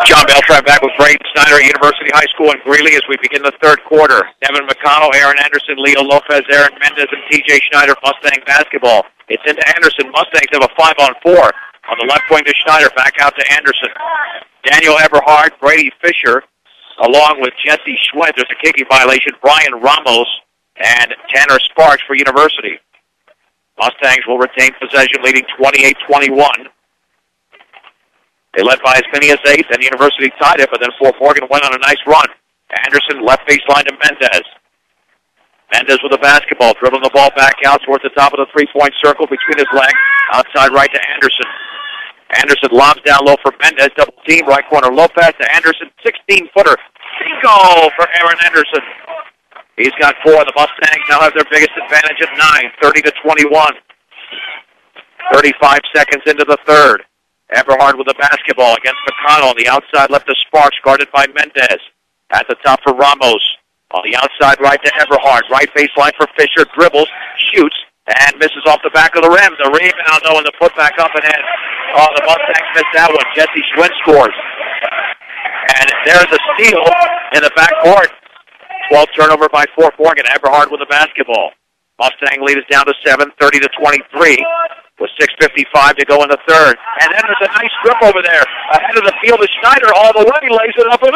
John Beltran back with Braden Snyder at University High School in Greeley as we begin the third quarter. Devin McConnell, Aaron Anderson, Leo Lopez, Aaron Mendez, and TJ Schneider, Mustang basketball. It's into Anderson. Mustangs have a 5-on-4. On the left wing to Schneider, back out to Anderson. Daniel Eberhard, Brady Fisher, along with Jesse Schwed. There's a kicking violation. Brian Ramos and Tanner Sparks for University. Mustangs will retain possession, leading 28-21. They led by as many as 8, and University tied it, but then Fort Morgan went on a nice run. Anderson, left baseline to Mendez. Mendez with the basketball, dribbling the ball back out towards the top of the three-point circle between his legs. Outside right to Anderson. Anderson lobs down low for Mendez, double team, right corner Lopez to Anderson, 16-footer. Bingo for Aaron Anderson. He's got 4. The Mustangs now have their biggest advantage at 9, 30-21. 35 seconds into the third. Eberhard with the basketball against McConnell on the outside left to Sparks, guarded by Mendez. At the top for Ramos. On the outside right to Eberhard. Right baseline for Fisher, dribbles, shoots, and misses off the back of the rim. The rebound, though, and the putback up and in. Oh, the Mustangs missed that one. Jesse Schwinn scores. And there's a steal in the backcourt. 12 turnover by Fort Morgan. Eberhard with the basketball. Mustang lead is down to 7, 30-23. With 6:55 to go in the third. And then there's a nice strip over there. Ahead of the field is Schneider all the way. Lays it up for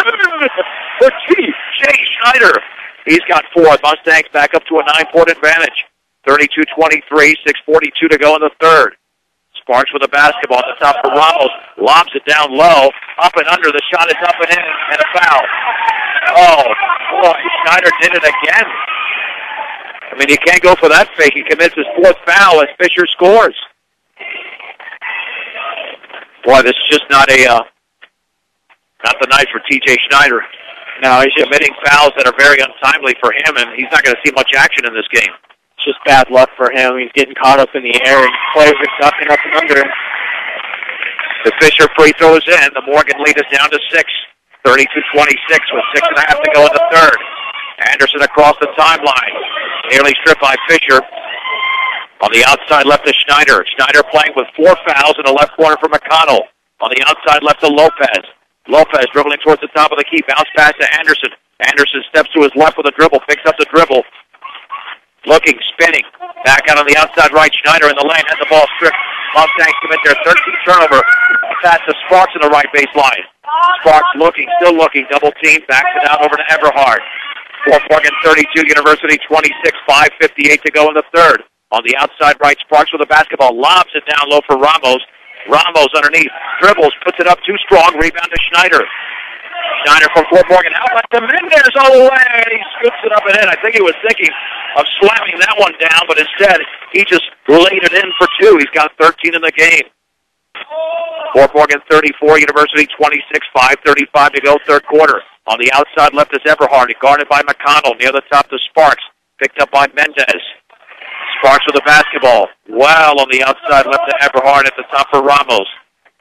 Jay Schneider. He's got 4. Mustangs back up to a 9-point advantage. 32-23, 6:42 to go in the third. Sparks with the basketball at the top for Ramos. Lobs it down low. Up and under. The shot is up and in. And a foul. Oh, boy. Schneider did it again. I mean, you can't go for that fake. He commits his 4th foul as Fisher scores. Boy, this is just not the night for TJ Schneider. No, he's committing fouls that are very untimely for him, and he's not going to see much action in this game. It's just bad luck for him. He's getting caught up in the air, and players are ducking up and under him. The Fisher free throw is in. The Morgan lead is down to 6, 32-26 with 6.5 to go in the third. Anderson across the timeline. Nearly stripped by Fisher. On the outside left to Schneider. Schneider playing with 4 fouls in the left corner for McConnell. On the outside left to Lopez. Lopez dribbling towards the top of the key. Bounce pass to Anderson. Anderson steps to his left with a dribble. Picks up the dribble. Looking, spinning. Back out on the outside right. Schneider in the lane. Has the ball stripped. Mustangs commit their 13th turnover. Pass to Sparks in the right baseline. Sparks looking, still looking. Double team. Backs it out over to Eberhard. Fort Morgan 32, University 26, 5:58 to go in the third. On the outside right, Sparks with the basketball. Lobs it down low for Ramos. Ramos underneath. Dribbles, puts it up too strong. Rebound to Schneider. Schneider from Fort Morgan. Outlet to Mendez all the way. He scoops it up and in. I think he was thinking of slamming that one down, but instead he just laid it in for 2. He's got 13 in the game. Fort Morgan 34, University 26, 5:35 to go, third quarter. On the outside left is Eberhard, guarded by McConnell. Near the top to Sparks, picked up by Mendez. Sparks with the basketball. Well on the outside left to Eberhard at the top for Ramos.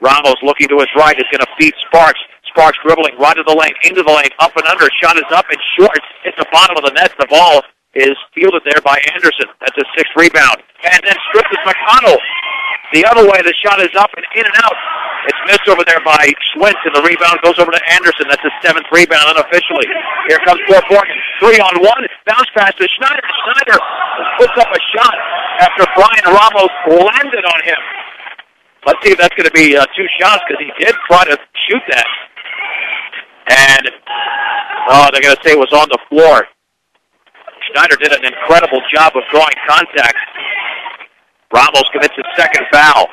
Ramos looking to his right is going to feed Sparks. Sparks dribbling right to the lane, into the lane, up and under. Shot is up and short. It's the bottom of the net. The ball is fielded there by Anderson. That's a 6th rebound. And then stripped is McConnell. The other way, the shot is up and in and out. It's missed over there by Schwentz, and the rebound goes over to Anderson. That's his 7th rebound unofficially. Here comes Fort Morgan. 3-on-1. Bounce pass to Schneider. Schneider puts up a shot after Brian Ramos landed on him. Let's see if that's going to be 2 shots, because he did try to shoot that. And, they're going to say it was on the floor. Schneider did an incredible job of drawing contact. Ramos commits his 2nd foul.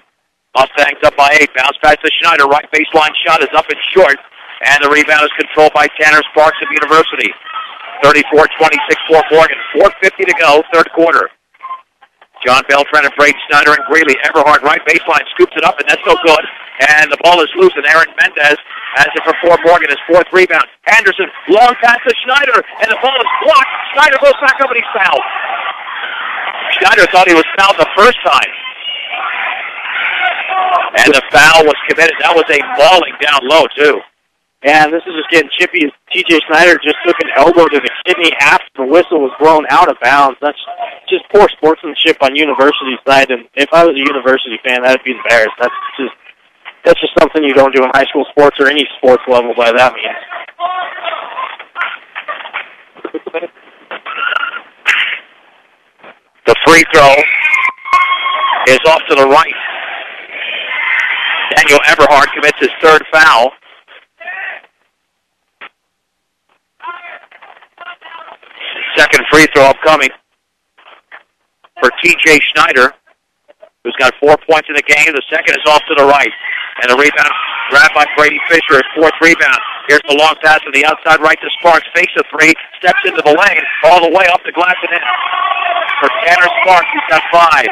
Mustangs up by 8. Bounce pass to Schneider. Right baseline shot is up and short. And the rebound is controlled by Tanner Sparks of University. 34-26 Fort Morgan. 4:50 to go, third quarter. John Beltran and Braden Snyder and Greeley. Eberhard right baseline scoops it up, and that's no good. And the ball is loose, and Aaron Mendez has it for Fort Morgan, his 4th rebound. Anderson, long pass to Schneider, and the ball is blocked. Schneider goes back up, and he's fouled. Schneider thought he was fouled the first time. And the foul was committed. That was a mauling down low, too. Yeah, this is just getting chippy as TJ Schneider just took an elbow to the kidney after the whistle was blown out of bounds. That's just poor sportsmanship on University's side, and if I was a University fan, I'd be embarrassed. That's just That's just something you don't do in high school sports or any sports level by that means. The free throw is off to the right. Daniel Everhart commits his third foul. Second free throw upcoming for T.J. Schneider, who's got 4 points in the game. The second is off to the right. And the rebound grabbed by Brady Fisher, his fourth rebound. Here's the long pass to the outside right to Sparks. Fakes a three, steps into the lane, all the way off the glass and in. For Tanner Sparks, he's got 5.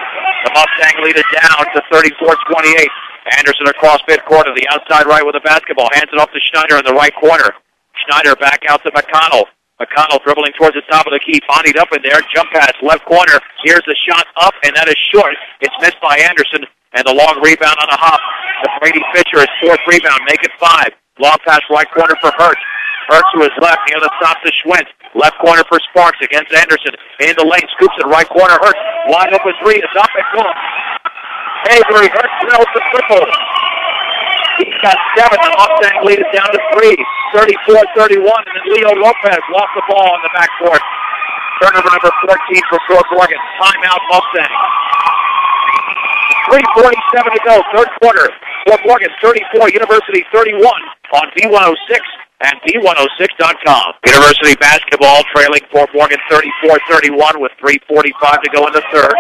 The Mustang lead it down to 34-28. Anderson across midcourt to the outside right with the basketball. Hands it off to Schneider in the right corner. Schneider back out to McConnell. McConnell dribbling towards the top of the key. Bondied up in there. Jump pass, left corner. Here's the shot up, and that is short. It's missed by Anderson, and the long rebound on the hop. The Brady Fisher, his fourth rebound. Make it 5. Long pass right corner for Hurts. Hurts to his left. Near the stop to Schwentz. Left corner for Sparks against Anderson. In the lane. Scoops it right corner. Hurts. Wide open three. It's up and good. Avery Hurts drills the triple. He's got 7. The Mustang lead it down to 3. 34-31. And then Leo Lopez lost the ball on the backcourt. Turnover number 14 for Fort Morgan. Timeout Mustang. 3:47 to go. Third quarter. Fort Morgan 34, University 31 on B106 and B106.com. University basketball trailing Fort Morgan 34-31 with 3:45 to go in the third.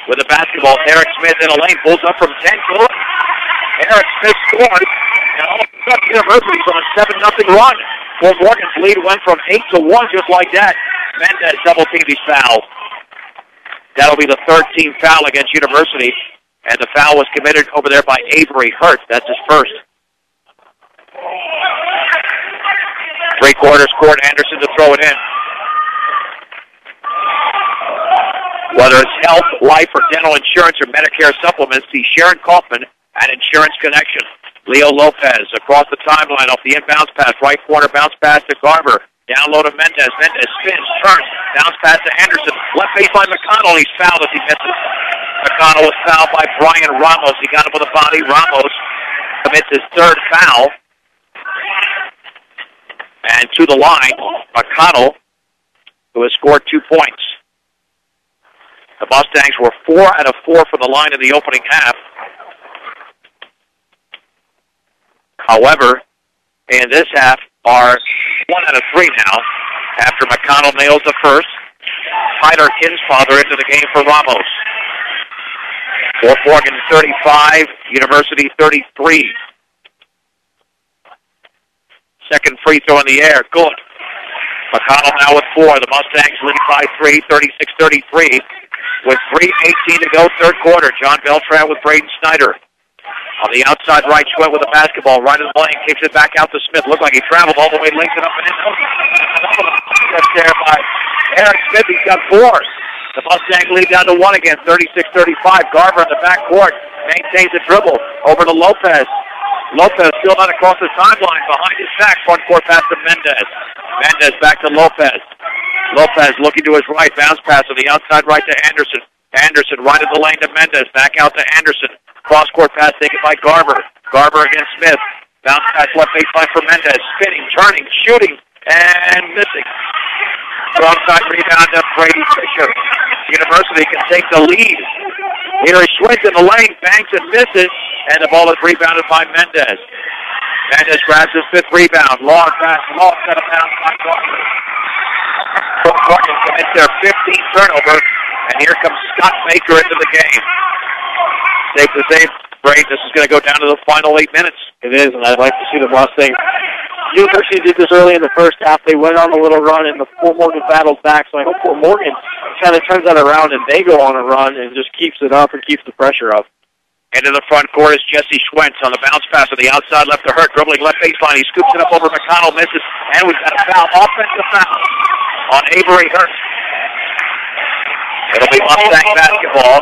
With the basketball, Eric Smith in a lane, pulls up from 10. Good. Eric Smith scores, and all of a sudden University's on a 7-0 run. Fort Morgan's lead went from 8-1 just like that. Mendez double-teamed his foul. That'll be the 13th foul against University, and the foul was committed over there by Avery Hurts. That's his first. 3 quarters court, Anderson to throw it in. Whether it's health, life, or dental insurance or Medicare supplements, see Sharon Kaufman at Insurance Connection. Leo Lopez across the timeline off the inbounds pass. Right corner bounce pass to Garber. Down low to Mendez. Mendez spins, turns, bounce pass to Anderson. Left baseline McConnell. He's fouled as he misses. McConnell was fouled by Brian Ramos. He got him with a body. Ramos commits his third foul. And to the line, McConnell, who has scored 2 points. The Mustangs were 4 out of 4 from the line in the opening half. However, in this half are 1 out of 3 now after McConnell nails the first. Tyler Kinsfather into the game for Ramos. Fort Morgan 35, University 33. Second free throw in the air, good. McConnell now with 4. The Mustangs lead by 3, 36-33. With 3:18 to go, third quarter. John Beltran with Braden Snyder. On the outside right, Schwent with the basketball. Right in the lane, kicks it back out to Smith. Looked like he traveled all the way, linked it up and in. That's there by Eric Smith. He's got 4. The Mustangs lead down to 1 again, 36-35. Garber in the backcourt maintains the dribble over to Lopez. Lopez still not across the timeline. Behind his back, front court pass to Mendez. Mendez back to Lopez. Lopez looking to his right, bounce pass on the outside right to Anderson. Anderson right in the lane to Mendez, back out to Anderson. Cross-court pass taken by Garber. Garber against Smith. Bounce pass left baseline for Mendez. Spinning, turning, shooting, and missing. Strong side rebound to Brady Fisher. University can take the lead. Here is Schwentz in the lane, banks and misses, and the ball is rebounded by Mendez. Mendez grabs his 5th rebound. Long pass, long set of bounds by Garber. Fort Morgan commits their 15th turnover, and here comes Scott Baker into the game. Safe to say, Braid, this is going to go down to the final 8 minutes. It is, and I'd like to see the Mustangs. University did this early in the first half. They went on a little run, and the Fort Morgan battled back, so I hope Fort Morgan kind of turns that around and they go on a run and just keeps it up and keeps the pressure up. Into the front court is Jesse Schwentz on the bounce pass on the outside left to Hurt, dribbling left baseline. He scoops it up over McConnell, misses, and we've got a foul, offensive foul on Avery Hurt. It'll be Mustang basketball.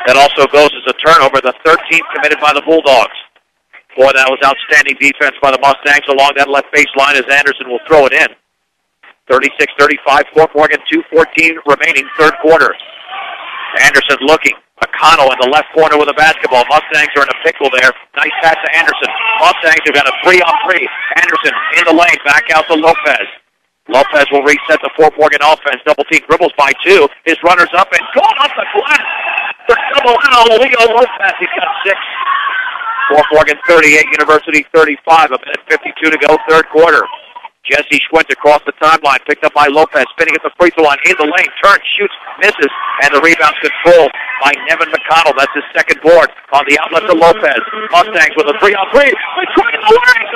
That also goes as a turnover, the 13th committed by the Bulldogs. Boy, that was outstanding defense by the Mustangs along that left baseline as Anderson will throw it in. 36-35, Fort Morgan, 2:14 remaining, third quarter. Anderson looking, McConnell in the left corner with a basketball. Mustangs are in a pickle there. Nice pass to Anderson. Mustangs have got a 3-on-3. Anderson in the lane, back out to Lopez. Lopez will reset the Fort Morgan offense. Double team dribbles by 2. His runner's up and going off the glass. The double out. Leo Lopez. He's got 6. Fort Morgan 38, University 35. A minute 52 to go, third quarter. Jesse Schwint across the timeline, picked up by Lopez, spinning at the free throw line, in the lane, turns, shoots, misses, and the rebound's controlled by Nevin McConnell. That's his second board on the outlet to Lopez. Mustangs with a 3-on-3. Between the legs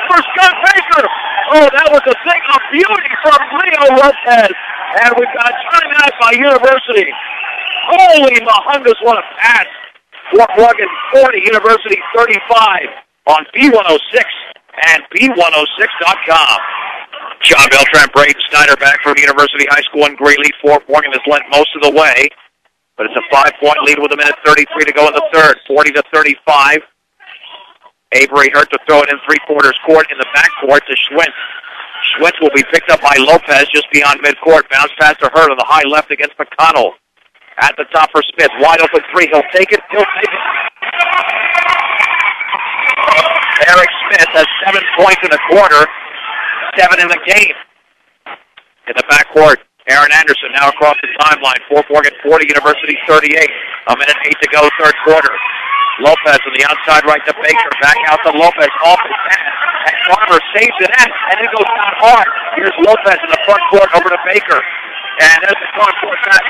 for Scott Baker. Oh, that was a thing of beauty from Leo Lopez. And we've got a timeout by University. Holy mahungus, what a pass. Fort Morgan 40, University 35 on B106 and B106.com. John Beltran, Braden Snyder back from University High School in Greeley. Fort Morgan has led most of the way, but it's a 5-point lead with a minute 33 to go in the third, 40-35. Avery Hurt to throw it in three-quarters court in the backcourt to Schwint. Schwint will be picked up by Lopez just beyond midcourt. Bounce pass to Hurt on the high left against McConnell. At the top for Smith. Wide open 3. He'll take it. He'll take it. Eric Smith has 7 points in the quarter. 7 in the game. In the backcourt, Aaron Anderson now across the timeline. Fort Morgan 40, University 38. A minute 8 to go, third quarter. Lopez on the outside right to Baker. Back out to Lopez. Off his pass. And Farmer saves it and it goes down hard. Here's Lopez in the front court over to Baker. And there's the front court back.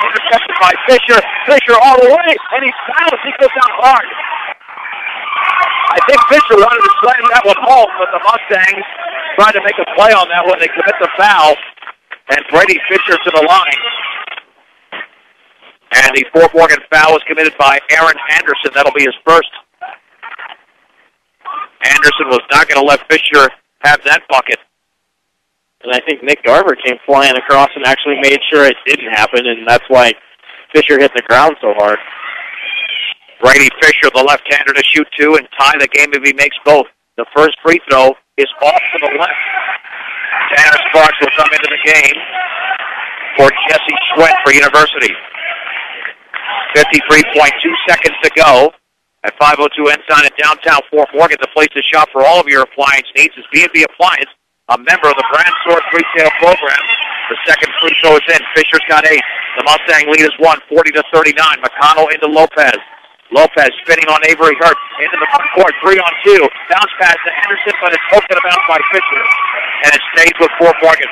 Intercepted by Fisher. Fisher all the way. And he's fouled. He goes down hard. I think Fisher wanted to slam that one home, but the Mustangs tried to make a play on that one. They commit the foul. And Brady Fisher to the line. And the Fort Morgan foul was committed by Aaron Anderson. That'll be his first. Anderson was not going to let Fisher have that bucket. And I think Nick Garver came flying across and actually made sure it didn't happen, and that's why Fisher hit the ground so hard. Brady Fisher, the left-hander, to shoot 2 and tie the game if he makes both. The first free throw is off to the left. Tanner Sparks will come into the game for Jesse Schwint for University. 53.2 seconds to go. At 5:02 Ensign in downtown Fort Morgan, the place to shop for all of your appliance needs is B&B Appliance, a member of the Brand Source Retail Program. The second free throw is in. Fisher's got 8. The Mustang lead is 1, 40-39. McConnell into Lopez. Lopez spinning on Avery Hurt. Into the front court, 3-on-2. Bounce pass to Anderson, but it's poked out by Fisher. And it stays with Fort Morgan.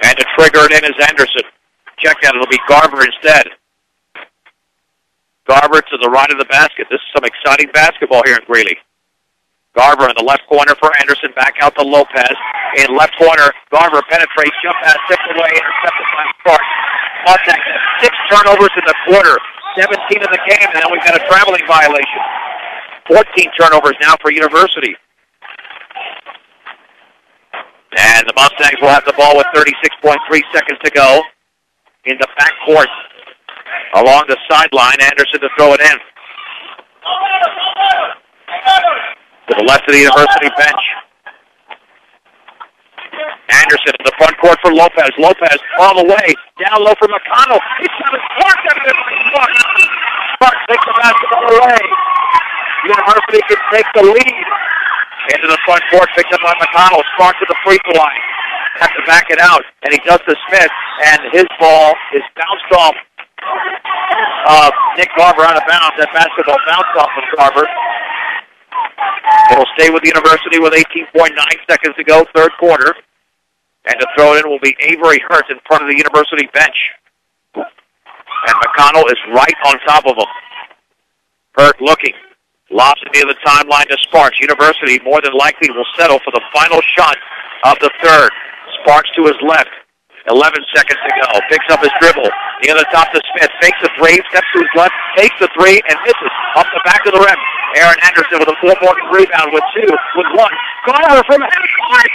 And to trigger it in is Anderson. Check that. It'll be Garver instead. Garver to the right of the basket. This is some exciting basketball here in Greeley. Garver in the left corner for Anderson. Back out to Lopez. In left corner, Garver penetrates. Jump pass tipped away. Intercepted by Sparks. Mustang, 6 turnovers in the quarter. 17 in the game, and then we've got a traveling violation. 14 turnovers now for University. And the Mustangs will have the ball with 36.3 seconds to go. In the backcourt, along the sideline, Anderson to throw it in. To the left of the University bench. Anderson in the front court for Lopez. Lopez all the way. Down low for McConnell. He's got a spark out of it. Sparks takes the basketball away. University can take the lead. Into the front court, picked up by McConnell. Sparks to the free throw line. Has to back it out. And he does to Smith. And his ball is bounced off Nick Garver out of bounds. That basketball bounced off of Garver. It'll stay with the University with 18.9 seconds to go, third quarter. And to throw it in will be Avery Hurt in front of the University bench. And McConnell is right on top of him. Hurt looking. Lobs it near the timeline to Sparks. University more than likely will settle for the final shot of the third. Sparks to his left. 11 seconds to go. Picks up his dribble. Near the top to Smith. Fakes the 3. Steps to his left. Takes the 3 and misses. Off the back of the rim. Aaron Anderson with a Fort Morgan rebound with 2. With 1. Garver from half-court.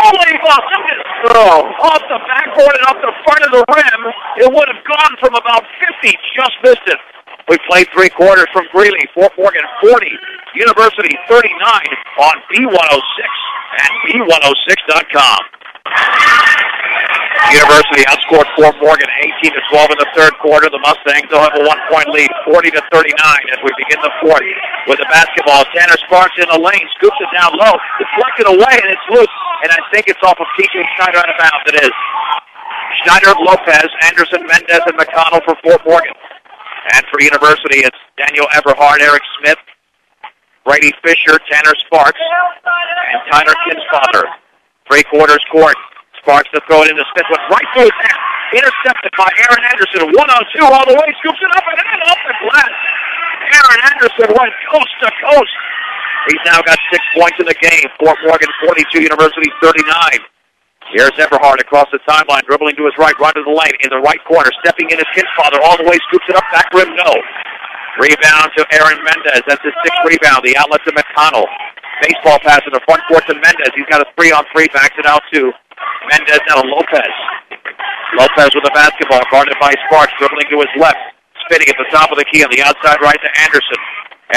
Holy throw. Off the backboard and off the front of the rim. It would have gone from about 50. Just missed it. We played 3 quarters from Greeley. Fort Morgan 40. University 39 on B106 and B106.com. University outscored Fort Morgan 18-12 in the third quarter. The Mustangs will have a 1-point lead, 40-39 as we begin the fourth. With the basketball, Tanner Sparks in the lane, scoops it down low, deflected away, and it's loose. And I think it's off of T.J. Schneider out of bounds. It is. Schneider, Lopez, Anderson, Mendez, and McConnell for Fort Morgan. And for University, it's Daniel Everhard, Eric Smith, Brady Fisher, Tanner Sparks, and Tyler Kinsfather. Three-quarters court. Sparks to throw it into Smith, went right through his hand. Intercepted by Aaron Anderson. 1-on-2 all the way. Scoops it up and in off the glass. Aaron Anderson went coast to coast. He's now got 6 points in the game. Fort Morgan 42, University 39. Here's Everhard across the timeline, dribbling to his right, right to the lane, in the right corner, stepping in his Kinsfather all the way, scoops it up, back rim, no. Rebound to Aaron Mendez. That's his sixth rebound. The outlet to McConnell. Baseball pass in the front court to Mendez. He's got a 3-on-3, backs it out to Mendez, now to Lopez. Lopez with the basketball, guarded by Sparks, dribbling to his left, spinning at the top of the key on the outside right to Anderson.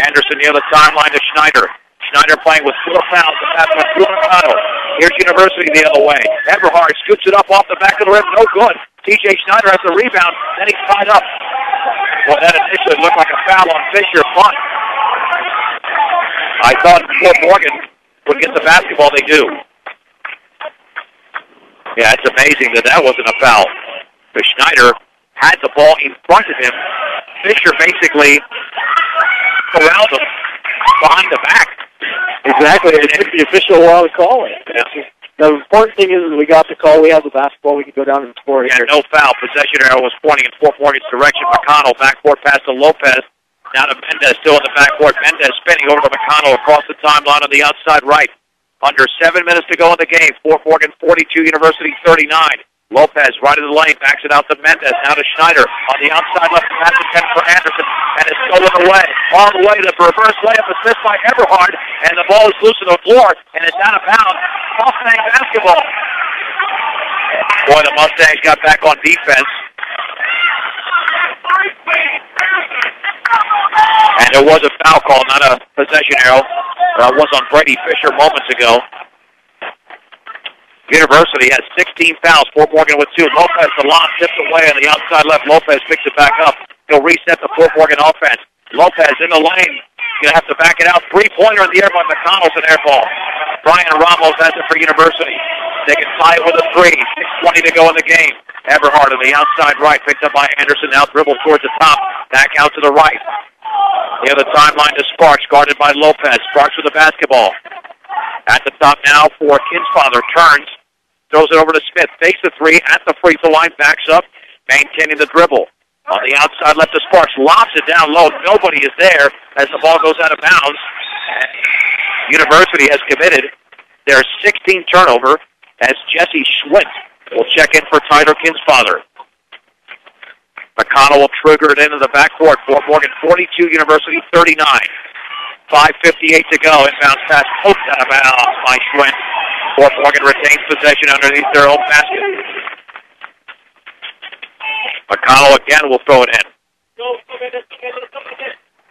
Anderson near the timeline to Schneider. Schneider playing with 4 fouls. The pass went through Mercado. Here's University the other way. Everhard scoots it up off the back of the rim. No good. T.J. Schneider has the rebound. Then he's tied up. Well, that initially looked like a foul on Fisher. Punt. I thought Fort Morgan would get the basketball. They do. Yeah, it's amazing that wasn't a foul. But Schneider had the ball in front of him. Fisher basically corralled him behind the back. Exactly. It took the official a while to call it. Yeah. The important thing is we got the call. We have the basketball. We can go down and score Yeah, here. no foul. Possession arrow was pointing in Fort Morgan's direction. McConnell, backcourt pass to Lopez. Now to Mendez, still in the backcourt. Mendez spinning over to McConnell across the timeline on the outside right. Under 7 minutes to go in the game. Fort Morgan 42, University 39. Lopez right in the lane, backs it out to Mendez. Now to Schneider on the outside left pass attempt for Anderson. And it's stolen away. All the way to the reverse layup is missed by Everhard. And the ball is loose on the floor. And it's out of bounds. Mustang basketball. Boy, the Mustangs got back on defense. And there was a foul call, not a possession arrow. That was on Brady Fisher moments ago. University has 16 fouls. Fort Morgan with 2. Lopez, the lob tipped away on the outside left. Lopez picks it back up. He'll reset the Fort Morgan offense. Lopez in the lane. Going to have to back it out. 3-pointer in the air by McConnell's an air ball. Brian Ramos has it for University. They can tie it with a 3. 6:20 to go in the game. Everhard on the outside right. Picked up by Anderson. Now dribbles towards the top. Back out to the right. Near the timeline to Sparks. Guarded by Lopez. Sparks with the basketball. At the top now for Kinsfather. Turns. Throws it over to Smith. Fakes the 3 at the free throw line. Backs up. Maintaining the dribble. On the outside left to Sparks. Lobs it down low. Nobody is there as the ball goes out of bounds. And University has committed their 16th turnover as Jesse Schwint will check in for Tyler Kinsfather. McConnell will trigger it into the backcourt. Fort Morgan 42, University 39. 5:58 to go. Inbounds pass poked out of bounds by Schwint. Fort Morgan retains possession underneath their own basket. McConnell again will throw it in.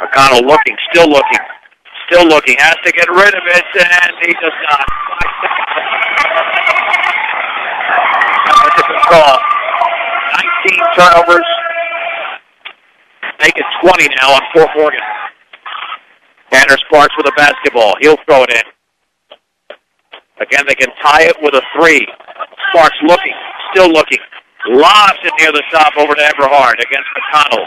McConnell looking, still looking, has to get rid of it, and he does not. 5 seconds. That's a good call. 19 turnovers. Make it 20 now on Fort Morgan. Tanner Sparks with a basketball. He'll throw it in. Again, they can tie it with a 3. Sparks looking, still looking. Lobs it near the top over to Everhard against McConnell.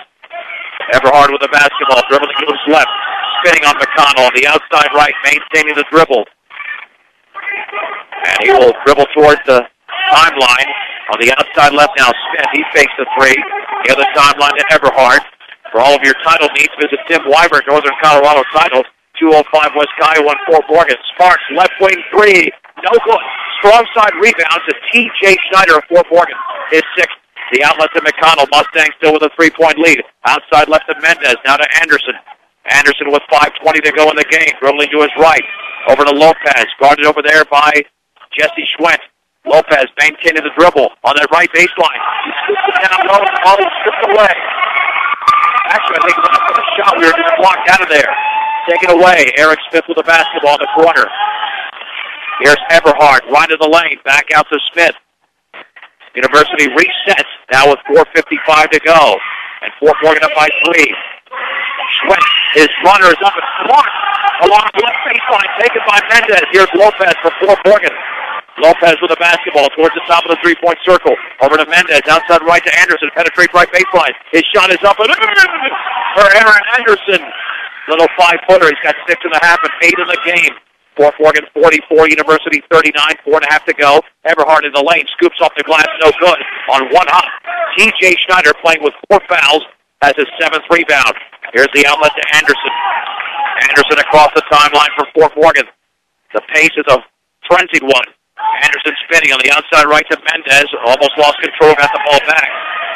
Everhard with the basketball, dribbling to his left. Spinning on McConnell on the outside right, maintaining the dribble. And he will dribble towards the timeline. On the outside left now, Smith. He fakes the 3. The other timeline to Everhard. For all of your title needs, visit Tim Weiber, Northern Colorado Titles. 205 West Kiowa, Fort Morgan. Sparks, left wing 3. No good. Strong side rebound to T.J. Schneider of Fort Morgan. His 6th. The outlet to McConnell. Mustangs still with a 3-point lead. Outside left to Mendez. Now to Anderson. Anderson with 5:20 to go in the game. Dribbling to his right. Over to Lopez. Guarded over there by Jesse Schwint. Lopez maintaining the dribble on that right baseline. He scoops it down low. The ball is stripped away. Actually, I think the shot we were just blocked out of there. Taken away. Eric Smith with the basketball in the corner. Here's Eberhard, right of the lane, back out to Smith. University resets, now with 4:55 to go. And Fort Morgan up by 3. Schwent, his runner is up and smart. Along the left baseline, taken by Mendez. Here's Lopez for Fort Morgan. Lopez with the basketball towards the top of the three-point circle. Over to Mendez, outside right to Anderson. Penetrates right baseline. His shot is up and for Aaron Anderson. Little 5-footer. He's got 6.5 and 8 in the game. Fort Morgan 44, University 39, 4.5 to go. Eberhard in the lane, scoops off the glass, no good. On one hop, T.J. Schneider playing with 4 fouls, has his 7th rebound. Here's the outlet to Anderson. Anderson across the timeline for Fort Morgan. The pace is a frenzied one. Anderson spinning on the outside right to Mendez. Almost lost control, got the ball back.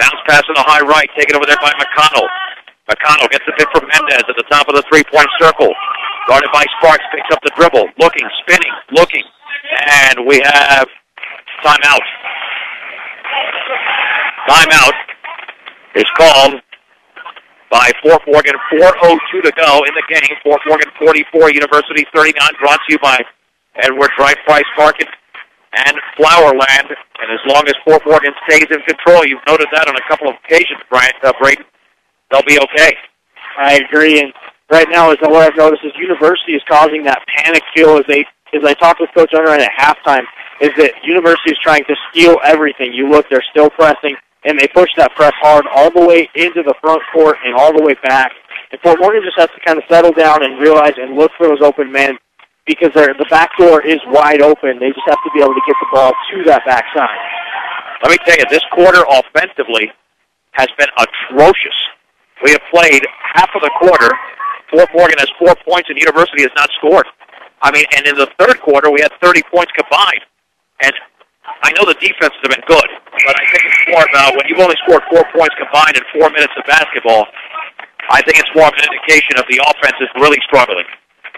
Bounce pass in the high right, taken over there by McConnell. McConnell gets the pick from Mendez at the top of the three-point circle. Guarded by Sparks, picks up the dribble. Looking, spinning, looking. And we have timeout. Timeout is called by Fort Morgan. 4:02 to go in the game. Fort Morgan 44, University 39. Brought to you by Edward Wright Price Market and Flowerland. And as long as Fort Morgan stays in control, you've noted that on a couple of occasions, Braden, they'll be okay. I agree, and right now, is what I've noticed is University is causing that panic feel as I talked with Coach Unrein at halftime, is that University is trying to steal everything. You look, they're still pressing, and they push that press hard all the way into the front court and all the way back. And Fort Morgan just has to kind of settle down and realize and look for those open men because the back door is wide open. They just have to be able to get the ball to that backside. Let me tell you, this quarter offensively has been atrocious. We have played half of the quarter. Fort Morgan has 4 points and University has not scored. I mean, and in the third quarter, we had 30 points combined. And I know the defenses have been good, but I think it's more about when you've only scored 4 points combined in 4 minutes of basketball, I think it's more of an indication of the offense is really struggling.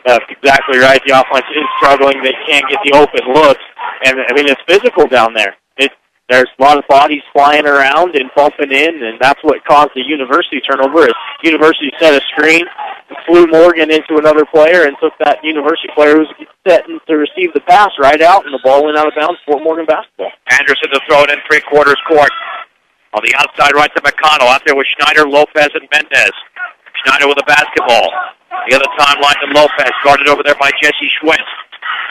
That's exactly right. The offense is struggling. They can't get the open looks. And, I mean, it's physical down there. There's a lot of bodies flying around and bumping in, and that's what caused the University turnover. Is University set a screen, flew Morgan into another player, and took that University player who was setting to receive the pass right out, and the ball went out of bounds. Fort Morgan basketball. Anderson to throw it in three-quarters court. On the outside right to McConnell. Out there with Schneider, Lopez, and Mendez. Schneider with the basketball. The other timeline to Lopez, guarded over there by Jesse Schwent.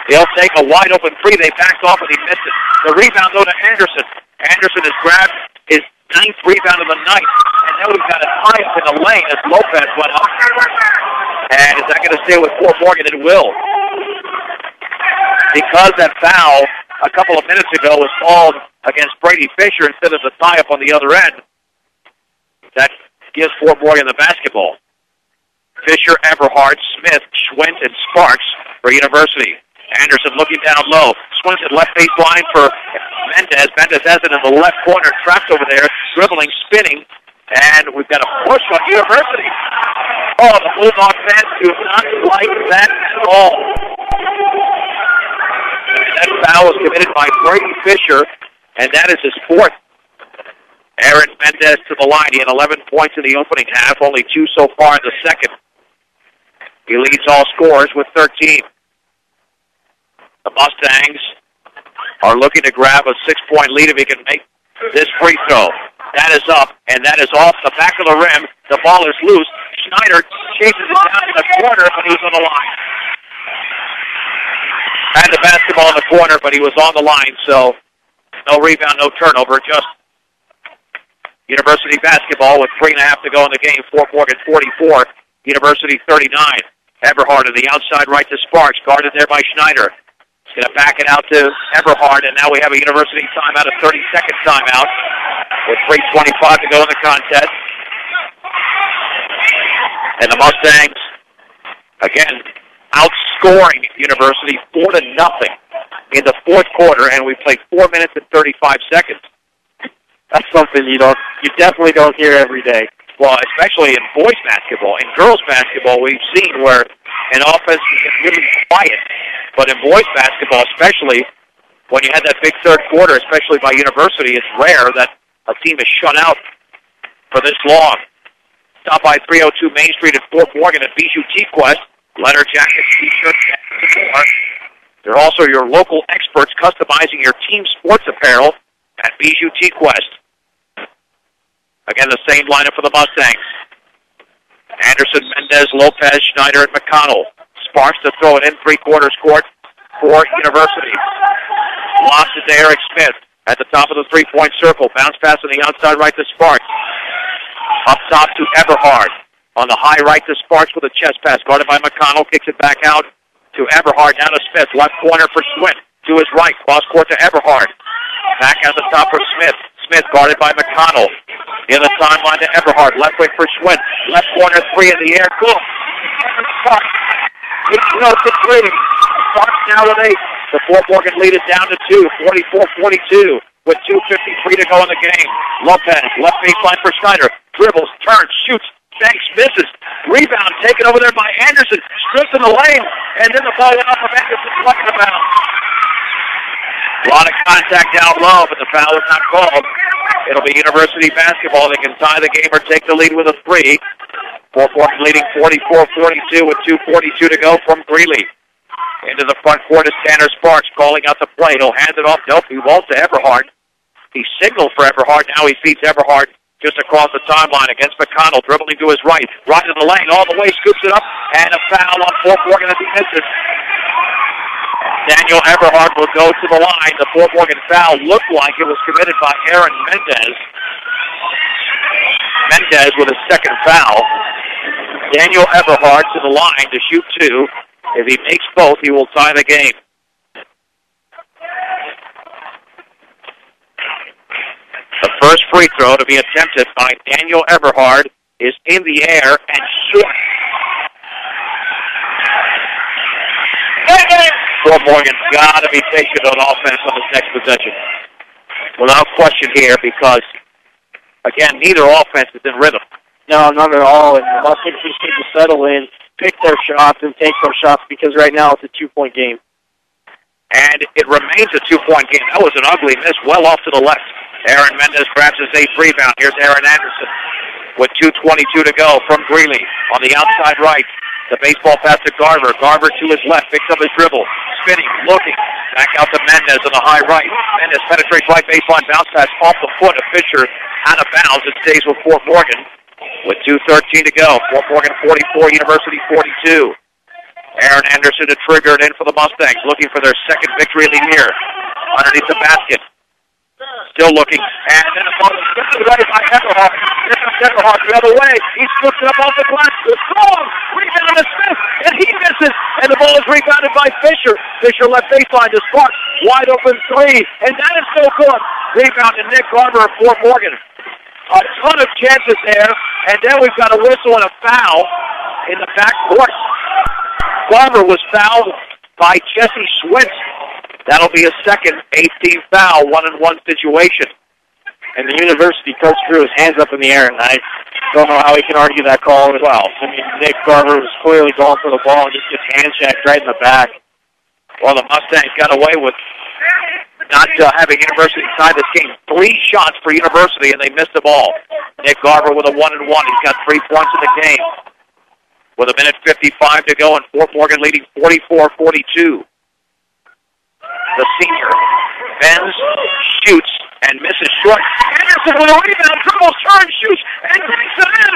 He'll take a wide-open three. They backed off, and he missed it. The rebound, though, to Anderson. Anderson has grabbed his 9th rebound of the night, and now we've got a tie up in the lane as Lopez went up. And is that going to stay with Fort Morgan? It will. Because that foul a couple of minutes ago was called against Brady Fisher instead of the tie-up on the other end, that gives Fort Morgan the basketball. Fisher, Eberhard, Smith, Schwent, and Sparks for University. Anderson looking down low. Swings it left baseline for Mendez. Mendez has it in the left corner, trapped over there, dribbling, spinning, and we've got a push on University. Oh, the Bulldog fans do not like that at all. That foul was committed by Brady Fisher, and that is his 4th. Aaron Mendez to the line. He had 11 points in the opening half, only 2 so far in the second. He leads all scorers with 13. The Mustangs are looking to grab a 6-point lead if he can make this free throw. That is up, and that is off the back of the rim. The ball is loose. Schneider chases it down to the corner, but he was on the line. Had the basketball in the corner, but he was on the line, so no rebound, no turnover, just University basketball with 3.5 to go in the game. Fort Morgan 44, University 39. Eberhard on the outside right to Sparks, guarded there by Schneider. He's going to back it out to Eberhard, and now we have a University timeout, a 30-second timeout, with 3:25 to go in the contest. And the Mustangs, again, outscoring University 4-0 in the fourth quarter, and we played 4 minutes and 35 seconds. That's something you definitely don't hear every day. Well, especially in boys basketball. In girls basketball, we've seen where an offense is really quiet. But in boys basketball, especially when you had that big third quarter, especially by University, it's rare that a team is shut out for this long. Stop by 302 Main Street at Fort Morgan at Bijou T-Quest. Letter jackets, T-shirts, and more. They're also your local experts customizing your team sports apparel at Bijou T-Quest. Again, the same lineup for the Mustangs. Anderson, Mendez, Lopez, Schneider, and McConnell. Sparks to throw it in three-quarters court for University. Lost it to Eric Smith at the top of the three-point circle. Bounce pass on the outside right to Sparks. Up top to Eberhard. On the high right to Sparks with a chest pass. Guarded by McConnell. Kicks it back out to Eberhard. Down to Smith. Left corner for Schwint. To his right. Cross court to Eberhard. Back out the top for Smith. Smith guarded by McConnell. In the timeline to Eberhard. Left wing for Schwint. Left corner three in the air. Cool. Sparks. To three. Sparks now with 8. The Fort Morgan lead is down to 2. 44-42. With 2:53 to go in the game. Lopez. Left baseline for Schneider. Dribbles. Turns. Shoots. Banks. Misses. Rebound taken over there by Anderson. Strips in the lane. And then the ball went off of Anderson. Fucking about. A lot of contact down low, but the foul is not called. It'll be University basketball. They can tie the game or take the lead with a 3. Fort Morgan leading 44-42 with 2:42 to go from Greeley. Into the front court is Tanner Sparks calling out the play. He'll hand it off. Nope, he won't to Eberhard. He signaled for Eberhard. Now he feeds Eberhard just across the timeline against McConnell, dribbling to his right. Right in the lane, all the way, scoops it up, and a foul on Fort Morgan as he misses. Daniel Eberhard will go to the line. The Fort Morgan foul looked like it was committed by Aaron Mendez. Mendez with a second foul. Daniel Eberhard to the line to shoot 2. If he makes both, he will tie the game. The first free throw to be attempted by Daniel Eberhard is in the air and short. Fort Morgan's got to be patient on offense on this next possession. Without question here, because, again, neither offense is in rhythm. No, not at all. And the Mustangs just need to settle in, pick their shots, and take those shots, because right now it's a 2-point game. And it remains a 2-point game. That was an ugly miss well off to the left. Aaron Mendez grabs his 8th rebound. Here's Aaron Anderson with 2:22 to go from Greeley. On the outside right, the baseball pass to Garver. Garver to his left, picks up his dribble. Spinning, looking. Back out to Mendez on the high right. Mendez penetrates right baseline, bounce pass off the foot of Fisher. Out of bounds. It stays with Fort Morgan with 2:13 to go. Fort Morgan 44, University 42. Aaron Anderson to trigger it in for the Mustangs, looking for their second victory of the year. Underneath the basket. Still looking. And then the ball is right by Eberhard. Eberhard the other way. He scoops it up off the glass. Strong. Rebound to Smith. And he misses. And the ball is rebounded by Fisher. Fisher left baseline to Sparks. Wide open 3. And that is so good. Rebound to Nick Garver of Fort Morgan. A ton of chances there. And then we've got a whistle and a foul in the backcourt. Garver was fouled by Jesse Schwint. That'll be a second 18th foul, 1-on-1 situation. And the University coach threw his hands up in the air, and I don't know how he can argue that call as well. I mean, Nick Garver was clearly going for the ball and just gets hand checked right in the back. Well, the Mustangs got away with not having University tie this game. 3 shots for University, and they missed the ball. Nick Garver with a 1-and-1. He's got 3 points in the game. With 1:55 to go, and Fort Morgan leading 44-42. The senior bends, shoots, and misses short. Anderson with a rebound, dribbles, turns, shoots, and makes it in.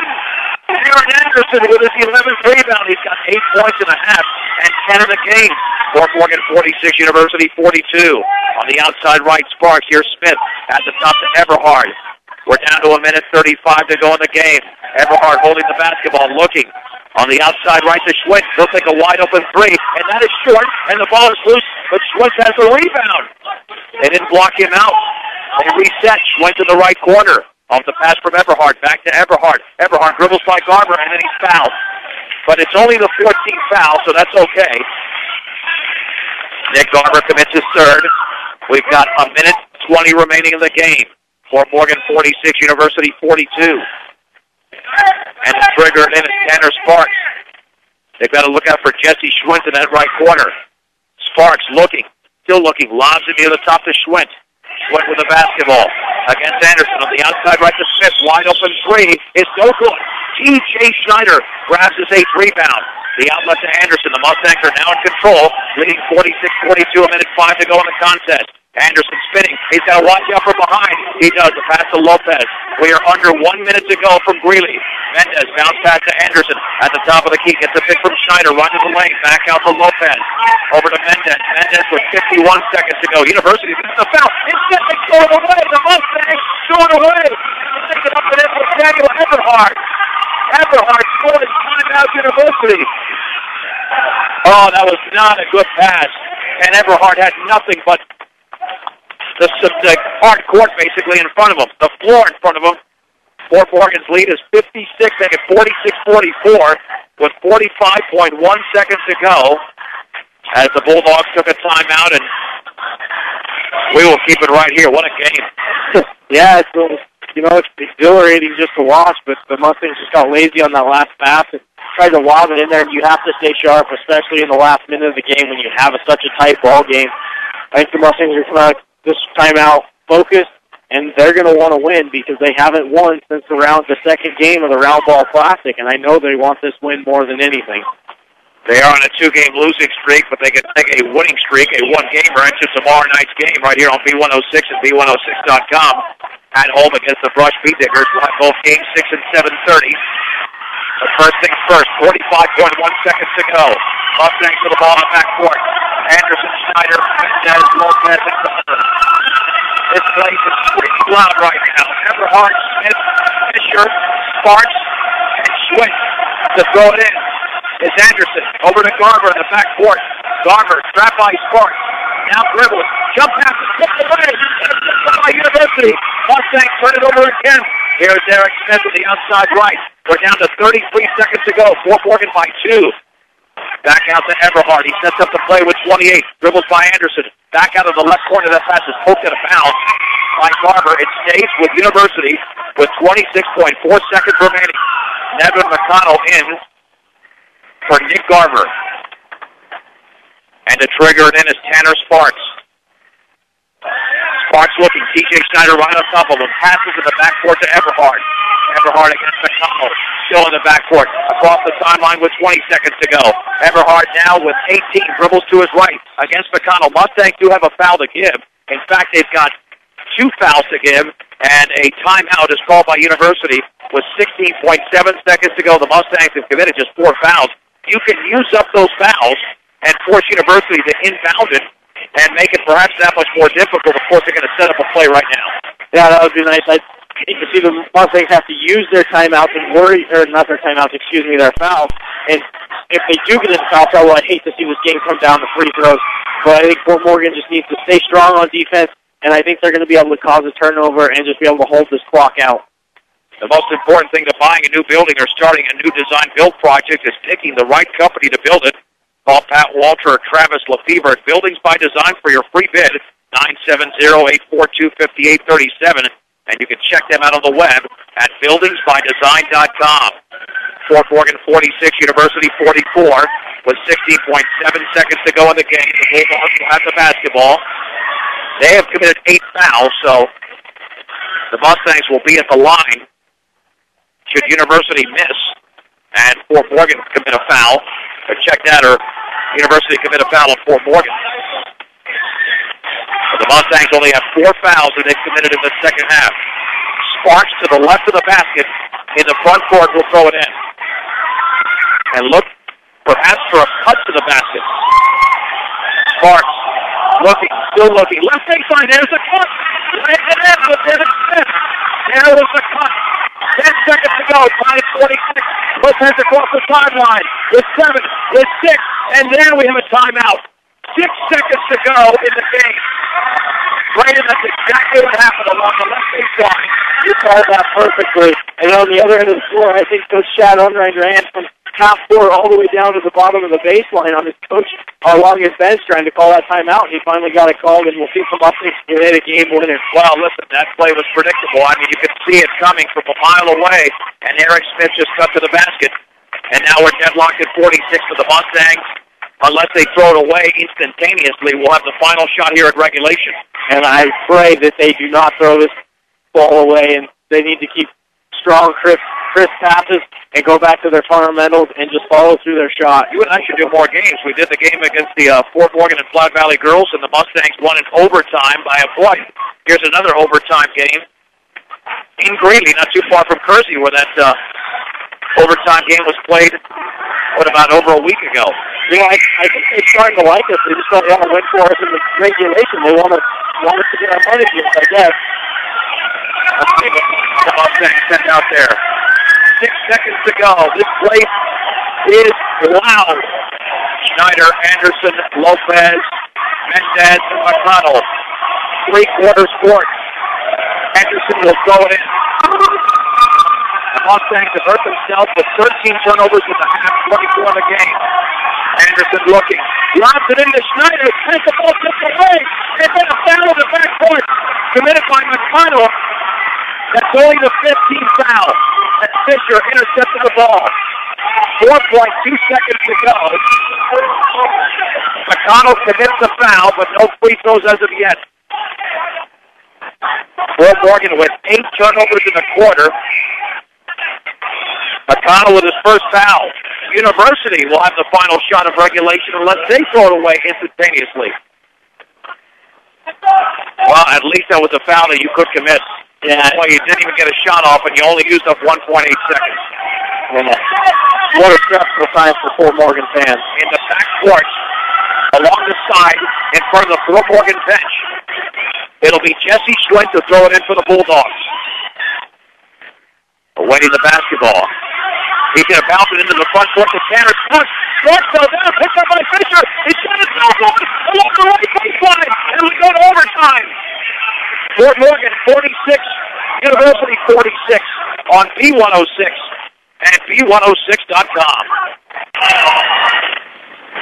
Aaron Anderson with his 11th rebound. He's got 8 points and a half and 10 in the game. Fort Morgan 46, University 42. On the outside right, Sparks. Here's Smith at the top to Eberhard. We're down to 1:35 to go in the game. Eberhard holding the basketball, looking. On the outside right to Schwint. He'll take a wide open 3, and that is short, and the ball is loose, but Schwint has the rebound. They didn't block him out. They reset. Schwint to the right corner. Off the pass from Eberhard. Back to Eberhard. Eberhard dribbles by Garver, and then he's fouled. But it's only the 14th foul, so that's okay. Nick Garver commits his 3rd. We've got 1:20 remaining in the game. Fort Morgan 46, University 42. And the trigger in is Tanner Sparks. They've got to look out for Jesse Schwint in that right corner. Sparks looking, still looking, lobs it near the top to Schwint. Schwint with the basketball against Anderson on the outside right to Smith. Wide open 3 is no good. T.J. Schneider grabs his 8th rebound. The outlet to Anderson. The Mustangs are now in control, leading 46-42, a minute 5 to go in the contest. Anderson spinning. He's got to watch out from behind. He does. The pass to Lopez. We are under 1 minute to go from Greeley. Mendez bounce pass to Anderson at the top of the key. Gets a pick from Schneider. Runs in the lane. Back out to Lopez. Over to Mendez. Mendez with 51 seconds to go. University missed the foul. Instead, they throw it away. The Mustangs throw it away. Pick it up and in for Daniel Eberhard. Eberhard scored his timeout, University. Oh, that was not a good pass. And Eberhard had nothing but the hard court basically in front of him, the floor in front of him. Fort Morgan's lead is 56, make it 46-44 with 45.1 seconds to go as the Bulldogs took a timeout, and we will keep it right here. What a game. Yeah, it's exhilarating just to watch, but the Mustangs just got lazy on that last pass and tried to lob it in there, and you have to stay sharp, especially in the last minute of the game when you have such a tight ball game. I think the Mustangs are coming out this timeout focused, and they're going to want to win because they haven't won since the second game of the Round Ball Classic, and I know they want this win more than anything. They are on a 2-game losing streak, but they can take a winning streak, a one-gamer, into tomorrow night's game right here on B106 and B106.com at home against the Brush Bee Diggers. We'll have both games 6 and 7:30. But first things first, 45.1 seconds to go. Mustangs to the ball in the backcourt. Anderson, Schneider, Mendez, Lopez, and Garber. This place is pretty loud right now. Eberhard, Smith, Fisher, Sparks, and Schwinn to throw it in. It's Anderson over to Garber in the backcourt. Garber trapped by Sparks. Now dribbles. Jump pass is tipped away. By University. Mustangs turn it over again. Here's Eric Smith to the outside right. We're down to 33 seconds to go. Fort Morgan by 2. Back out to Eberhard. He sets up the play with 28. Dribbles by Anderson. Back out of the left corner. That pass is poked at a foul by Garber. It stays with University with 26.4 seconds remaining. Nevin McConnell in for Nick Garber. And to trigger it in is Tanner Sparks. Sparks looking. TJ Schneider right on top of him. Passes in the backcourt to Eberhard. Eberhard against McConnell. Still in the backcourt. Across the timeline with 20 seconds to go. Eberhard now with 18. Dribbles to his right against McConnell. Mustangs do have a foul to give. In fact, they've got 2 fouls to give. And a timeout is called by University with 16.7 seconds to go. The Mustangs have committed just 4 fouls. You can use up those fouls and force University to inbound it and make it perhaps that much more difficult. Of course, they're going to set up a play right now. Yeah, that would be nice. I hate to see the Mustangs have to use their timeouts and worry, or not their timeouts, their fouls. And if they do get in foul trouble, I'd hate to see this game come down to free throws. But I think Fort Morgan just needs to stay strong on defense, and I think they're going to be able to cause a turnover and just be able to hold this clock out. The most important thing to buying a new building or starting a new design-build project is picking the right company to build it. Call Pat Walter or Travis Lefevre at Buildings by Design for your free bid, 970-842-5837. And you can check them out on the web at buildingsbydesign.com. Fort Morgan 46, University 44, with 16.7 seconds to go in the game. The Bulldogs will have the basketball. They have committed 8 fouls, so the Mustangs will be at the line should University miss and Fort Morgan commit a foul. Or check that, or University commit a foul on Fort Morgan. But the Mustangs only have 4 fouls that they've committed in the second half. Sparks to the left of the basket in the front court will throw it in. And look, perhaps for a cut to the basket. Sparks looking, still looking. Left baseline, there's a cut. Right to them with Devin Smith. There was the cut. 10 seconds to go, tied 46. Lopez across the sideline with 7, with 6, and there we have a timeout. 6 seconds to go in the game. Brandon, that's exactly what happened along the left baseline. You called that perfectly. And on the other end of the floor, I think Coach Chad Unrein ran from half court all the way down to the bottom of the baseline on his coach along his bench trying to call that timeout, and he finally got it called, and we'll see some Mustangs get a game winner. Well, listen, that play was predictable. I mean, you could see it coming from a mile away, and Eric Smith just cut to the basket. And now we're deadlocked at 46 for the Mustangs. Unless they throw it away instantaneously, we'll have the final shot here at regulation. And I pray that they do not throw this ball away, and they need to keep strong, crisp passes and go back to their fundamentals and just follow through their shot. You and I should do more games. We did the game against the Fort Morgan and Flat Valley girls, and the Mustangs won in overtime by a point. Here's another overtime game in Greeley, not too far from Kersey, where that overtime game was played, about over a week ago. Yeah, I think they're starting to like us. They just don't want to win for us in the regulation. They want us to get our money here, I guess. Let's see what the Mustangs sent out there. 6 seconds to go. This place is loud. Schneider, Anderson, Lopez, Mendez, and McConnell. 3/4 sport. Anderson will throw it in. The Mustangs have hurt themselves with 13 turnovers in the half, 24 in the game. Anderson looking. Lobs it into Schneider. Takes the ball just away. And then a foul in the backcourt committed by McConnell. That's only the 15th foul. And Fisher intercepted the ball. 4.2 seconds to go. McConnell commits the foul, but no free throws as of yet. Fort Morgan with 8 turnovers in the quarter. McConnell with his first foul. University will have the final shot of regulation unless they throw it away instantaneously. Well, at least that was a foul that you could commit. Yeah. Well, you didn't even get a shot off, and you only used up 1.8 seconds. Yeah. What a stressful time for Fort Morgan fans. In the backcourt, along the side, in front of the Fort Morgan bench, it'll be Jesse Schwent to throw it in for the Bulldogs. Awaiting the basketball. He's going to bounce it into the front court to Tanner Sparks. Sparks fell down, picked up by Fisher. He's got himself over along the right baseline, and we go to overtime. Fort Morgan 46, University 46 on B106 and B106.com.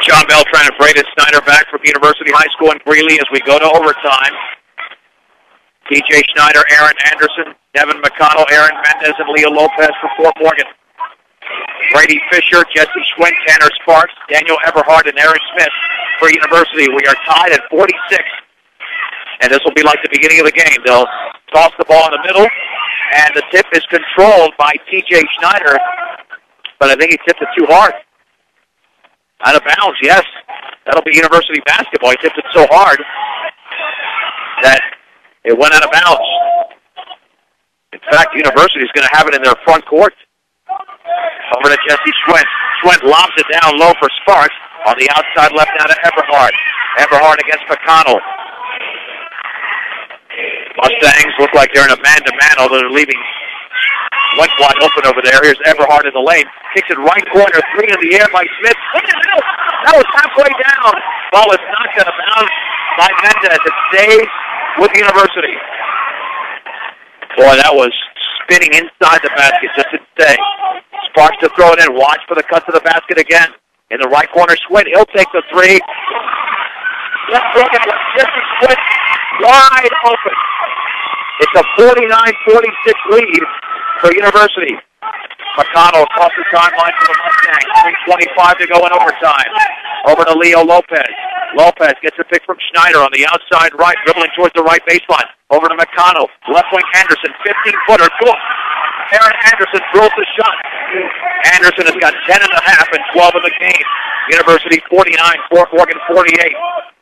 John Bell trying to braid his Snyder back from University High School in Greeley as we go to overtime. T.J. Schneider, Aaron Anderson, Devin McConnell, Aaron Mendez, and Leo Lopez for Fort Morgan. Brady Fisher, Jesse Schwint, Tanner Sparks, Daniel Everhart, and Aaron Smith for University. We are tied at 46. And this will be like the beginning of the game. They'll toss the ball in the middle, and the tip is controlled by T.J. Schneider. But I think he tipped it too hard. Out of bounds, yes. That'll be University basketball. He tipped it so hard that it went out of bounds. In fact, University is going to have it in their front court. Over to Jesse Schwent. Schwent lobs it down low for Sparks. On the outside left now to Everhart. Everhart against McConnell. Mustangs look like they're in a man-to-man, although they're leaving Schwent wide open over there. Here's Everhart in the lane. Kicks it right corner. 3 in the air by Smith. That was halfway down. Ball is knocked out of bounds by Mendez. It stays with University. Boy, that was spinning inside the basket. Just to stay. Sparks to throw it in. Watch for the cut to the basket again. In the right corner, Schwint. He'll take the 3. Let's look at Jesse Schwint wide open. It's a 49-46 lead for University. McConnell across the timeline for the Mustangs. 3:25 to go in overtime. Over to Leo Lopez. Lopez gets a pick from Schneider on the outside right, dribbling towards the right baseline. Over to McConnell. Left wing Anderson, 15-footer. Good. Aaron Anderson throws the shot. Anderson has got 10 and a half and 12 in the game. University 49, Fort Morgan 48.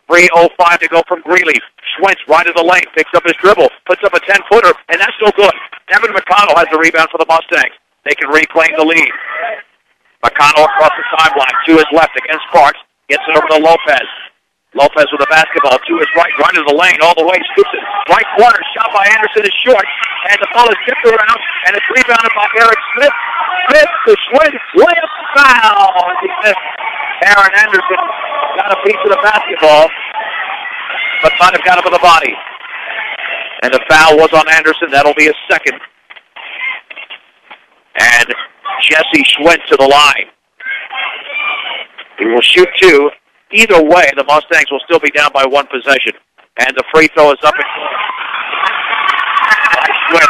3:05 to go from Greeley. Schwentz right of the lane, picks up his dribble, puts up a 10-footer, and that's no good. Devin McConnell has the rebound for the Mustangs. They can reclaim the lead. McConnell across the sideline, to his left against Sparks, gets it over to Lopez. Lopez with the basketball, to his right, right of the lane, all the way, scoops it. Right corner, shot by Anderson is short, and the ball is tipped around, and it's rebounded by Eric Smith. Smith to Schwinn, layup foul. Aaron Anderson got a piece of the basketball, but might have got him with the body. And the foul was on Anderson. That'll be his second. And Jesse Schwinn to the line. He will shoot 2. Either way, the Mustangs will still be down by 1 possession. And the free throw is up and by Schwinn.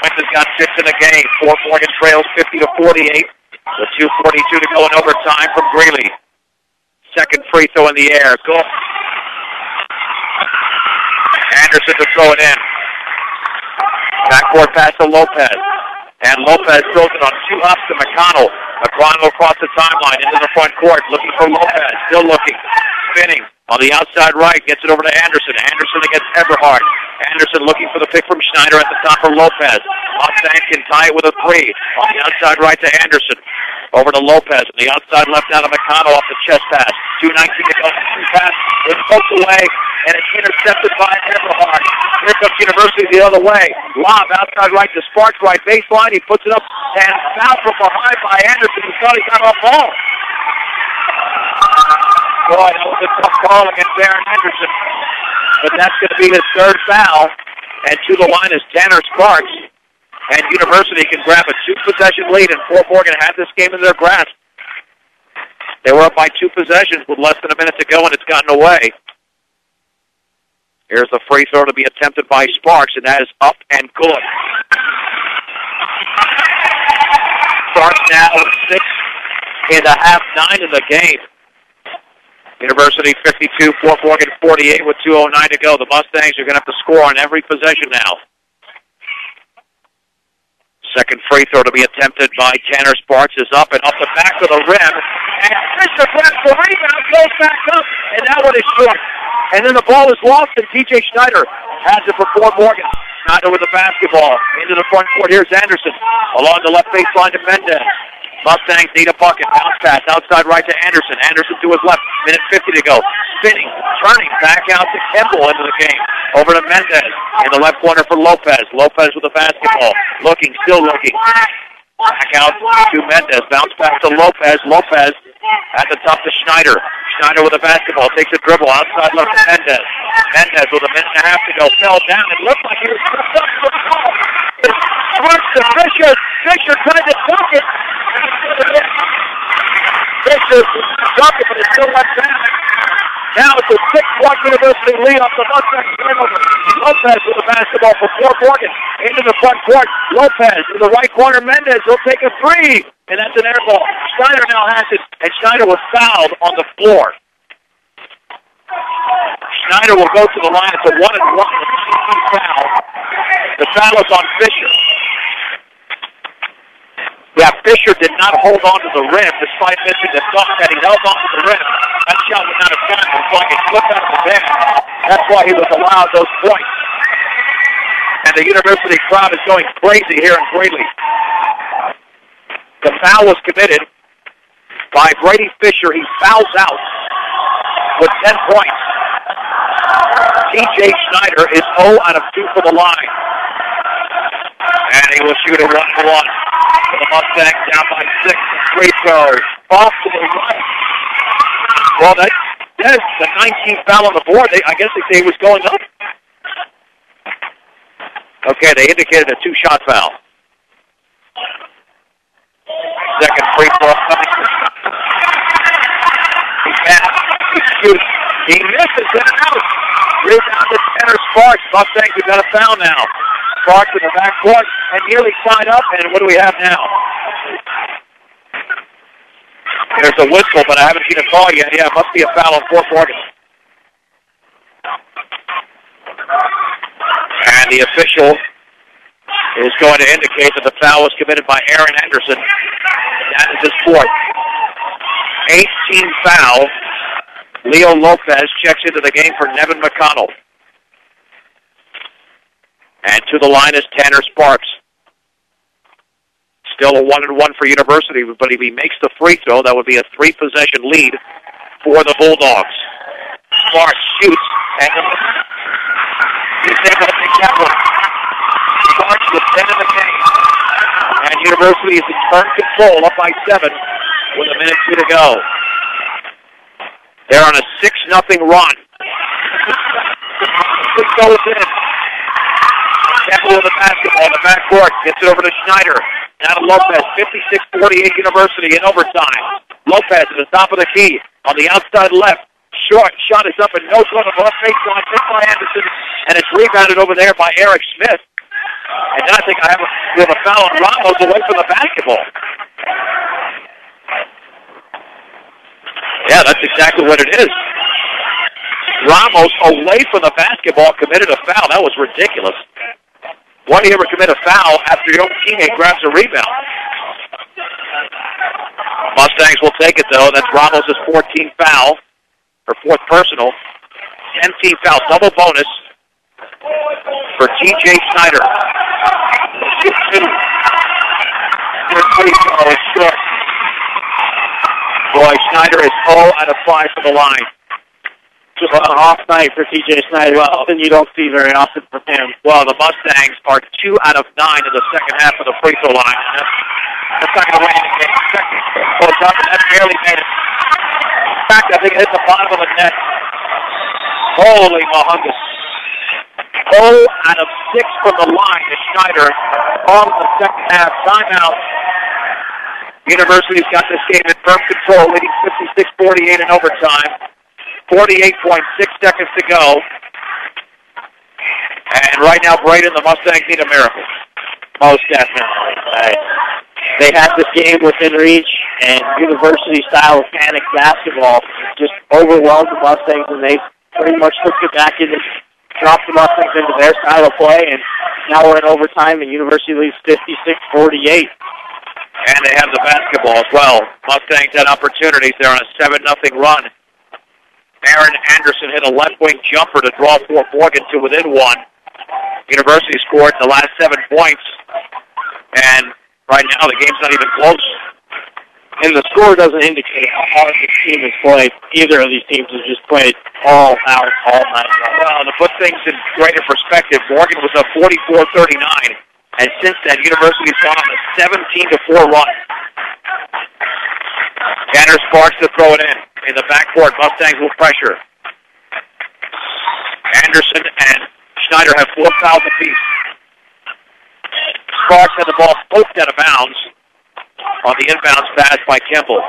Schwinn has got 6 in the game. Fort Morgan trails 50-48. With 2:42 to go in overtime from Greeley. Second free throw in the air. Go. Anderson to throw it in. Backcourt pass to Lopez. And Lopez throws it on 2 ups to McConnell. McConnell across the timeline into the front court, looking for Lopez. Still looking. Spinning on the outside right. Gets it over to Anderson. Anderson against Everhart. Anderson looking for the pick from Schneider at the top for Lopez. Mustang can tie it with a 3. On the outside right to Anderson. Over to Lopez. On the outside left now to McConnell off the chest pass. 2:19 to go. Pass. It's poked away. And it's intercepted by Everhart. Here comes University the other way. Lob outside right to Sparks, right baseline. He puts it up and foul from behind by Anderson. He thought he got off ball. Boy, that was a tough call against Aaron Henderson. But that's going to be his 3rd foul. And to the line is Tanner Sparks. And University can grab a 2-possession lead, and Fort Morgan had this game in their grasp. They were up by 2 possessions with less than a minute to go, and it's gotten away. Here's the free throw to be attempted by Sparks, and that is up and good. Sparks now 6.5, 9 in the game. University 52, Fort Morgan 48 with 2:09 to go. The Mustangs are going to have to score on every possession now. Second free throw to be attempted by Tanner Sparks is up and off the back of the rim. And Fisher grabs the rebound, goes back up, and that one is short. And then the ball is lost, and T.J. Schneider has it for Fort Morgan. Schneider with the basketball into the front court. Here's Anderson along the left baseline to Mendez. Mustangs need a bucket. Bounce pass outside right to Anderson. Anderson to his left. Minute 50 to go. Spinning, turning, back out to Kimball into the game. Over to Mendez in the left corner for Lopez. Lopez with the basketball. Looking, still looking. Back out to Mendez. Bounce back to Lopez. Lopez at the top to Schneider. Schneider with the basketball. Takes a dribble outside left to Mendez. Mendez with a minute and a half to go. Fell down. It looked like he was tripped up for the ball. Sparks to Fisher. Fisher tried to dunk it. Fisher dunk it, but it still went back. Now it's a 6-point University lead off the Mustangs turnover. Lopez with the basketball for Fort Morgan. Into the front court. Lopez in the right corner. Mendez will take a 3. And that's an air ball. Schneider now has it. And Schneider was fouled on the floor. Schneider will go to the line. It's a 1-and-1 foul. The foul is on Fisher. Yeah, Fisher did not hold on to the rim despite missing the dunk that he held on to the rim. That shot was not a foul. It was like it slipped out of the band. That's why he was allowed those points. And the University crowd is going crazy here in Greeley. The foul was committed by Brady Fisher. He fouls out with 10 points. T.J. Schneider is 0 out of 2 for the line. And he will shoot a 1-1. The Mustangs down by 6. Free throws off to the right. Well, that's the 19th foul on the board. I guess they say he was going up. Okay, they indicated a 2-shot foul. Second free throw coming. He passes. He shoots. He misses it out. Rebound to Tanner Sparks. Mustangs have got a foul now. Sparks in the backcourt and nearly tied up. And what do we have now? There's a whistle, but I haven't seen a call yet. Yeah, it must be a foul on Fort Morgan. And the official is going to indicate that the foul was committed by Aaron Henderson. That is his 4th. 18 foul. Leo Lopez checks into the game for Nevin McConnell. And to the line is Tanner Sparks. Still a 1-and-1 for University, but if he makes the free throw, that would be a 3-possession lead for the Bulldogs. Sparks shoots, and he's able to take that one. Sparks with 10 in the game. And University is in turn control, up by 7, with a minute 2 to go. They're on a 6-0 run. 6 goes in. Campbell with the basketball in the backcourt. Gets it over to Schneider. Now to Lopez. 56-48 University in overtime. Lopez at the top of the key. On the outside left. Short shot is up and no good. Off baseline. Picked by Anderson. And it's rebounded over there by Eric Smith. And I think we have a foul on Ramos away from the basketball. Yeah, that's exactly what it is. Ramos away from the basketball committed a foul. That was ridiculous. Why do you ever commit a foul after your own teammate grabs a rebound? Mustangs will take it, though. That's Ramos' 14th foul, or fourth personal. 10th foul, double bonus for T.J. Snyder. Boy, Snyder is 0 out of 5 from the line. Just an off night for T.J. Snyder. Well, something you don't see very often from him. Well, the Mustangs are 2 out of 9 in the second half of the free throw line. That's not going to win any game. Well, that barely made it. In fact, I think it hit the bottom of the net. Holy mahungus. 0 out of 6 from the line to Schneider on the second half. Timeout. University's got this game in firm control, leading 56-48 in overtime. 48.6 seconds to go. And right now, Braden, the Mustangs need a miracle. Most definitely. They had this game within reach, and university-style of panic basketball just overwhelmed the Mustangs, and they pretty much took it back in and dropped the Mustangs into their style of play, and now we're in overtime, and University leads 56-48. And they have the basketball as well. Mustangs had opportunities. They're on a 7-0 run. Aaron Anderson hit a left-wing jumper to draw Fort Morgan to within 1. University scored the last 7 points, and right now the game's not even close. And the score doesn't indicate how hard this team has played. Either of these teams has just played all out, all night long. Well, to put things in greater perspective, Morgan was up 44-39, and since then, University's gone on a 17-4 run. Tanner Sparks to throw it in the backcourt. Mustangs will pressure. Anderson and Schneider have 4 fouls apiece. Sparks had the ball poked out of bounds on the inbounds pass by Kimball.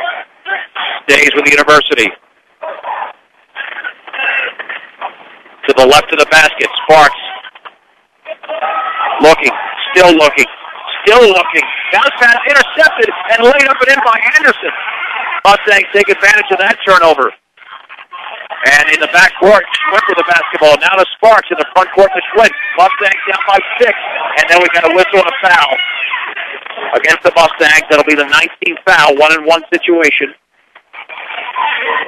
Stays with the University. To the left of the basket, Sparks. Looking, still looking. Bounce pass intercepted and laid up and in by Anderson. Mustangs take advantage of that turnover. And in the backcourt, Schwint with the basketball. Now to Sparks in the front court to Schwint. Mustangs down by 6. And then we got a whistle and a foul against the Mustangs. That'll be the 19th foul, 1-and-1 situation.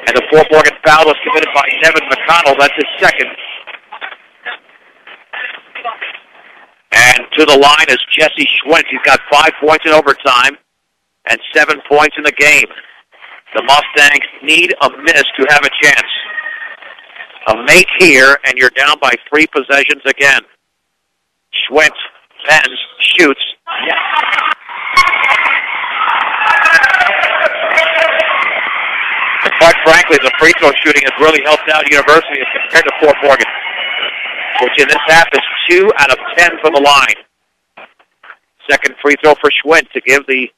And the Fort Morgan foul was committed by Devin McConnell. That's his second. And to the line is Jesse Schwint. He's got 5 points in overtime and 7 points in the game. The Mustangs need a miss to have a chance. A make here, and you're down by 3 possessions again. Schwint bends, shoots. Yes. Quite frankly, the free throw shooting has really helped out University as compared to Fort Morgan, which in this half is 2 out of 10 from the line. Second free throw for Schwint to give the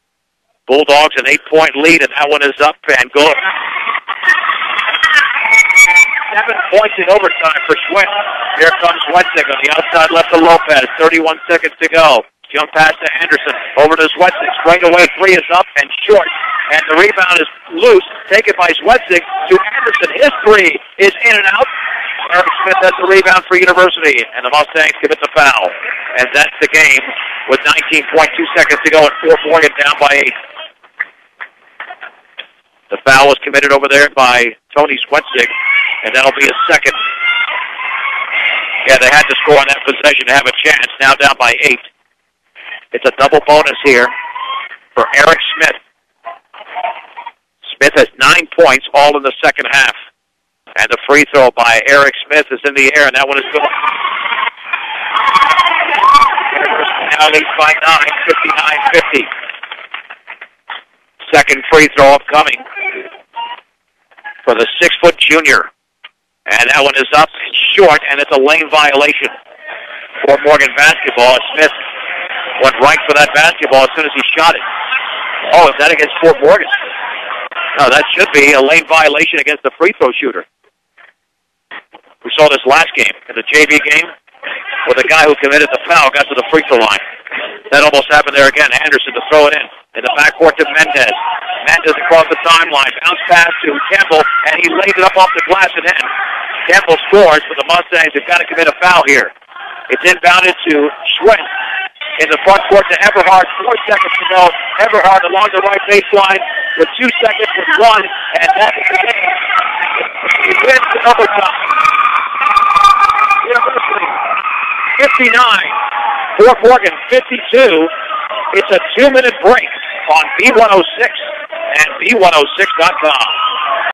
Bulldogs an 8-point lead, and that one is up and good. 7 points in overtime for Schwint. Here comes Wetzig on the outside left of Lopez. 31 seconds to go. Jump pass to Anderson. Over to Wetzig. Straight away 3 is up and short. And the rebound is loose. Taken by Wetzig to Anderson. His 3 is in and out. Eric Smith has the rebound for University. And the Mustangs commit the foul. And that's the game with 19.2 seconds to go and Fort Morgan down by 8. The foul was committed over there by Tony Wetzig. And that'll be a second. Yeah, they had to score on that possession to have a chance. Now down by 8. It's a double bonus here for Eric Smith. Smith has 9 points all in the second half. And the free throw by Eric Smith is in the air, and that one is good. Now leads by 9, 59-50. Second free throw upcoming for the 6-foot junior. And that one is up and short, and it's a lane violation for Morgan basketball. Smith went right for that basketball as soon as he shot it. Oh, is that against Fort Morgan? No, that should be a lane violation against the free throw shooter. We saw this last game, in the JV game, where the guy who committed the foul got to the free throw line. That almost happened there again. Anderson to throw it in the backcourt to Mendez. Mendez across the timeline. Bounce pass to Campbell, and he laid it up off the glass and in. Campbell scores, but the Mustangs have got to commit a foul here. It's inbounded to Schwinn. In the front court to Everhard. 4 seconds to go. Everhard along the right baseline with 2 seconds with 1. And that's the game. He wins the overtime. University 59. Fort Morgan 52. It's a 2-minute break on B106 and B106.com.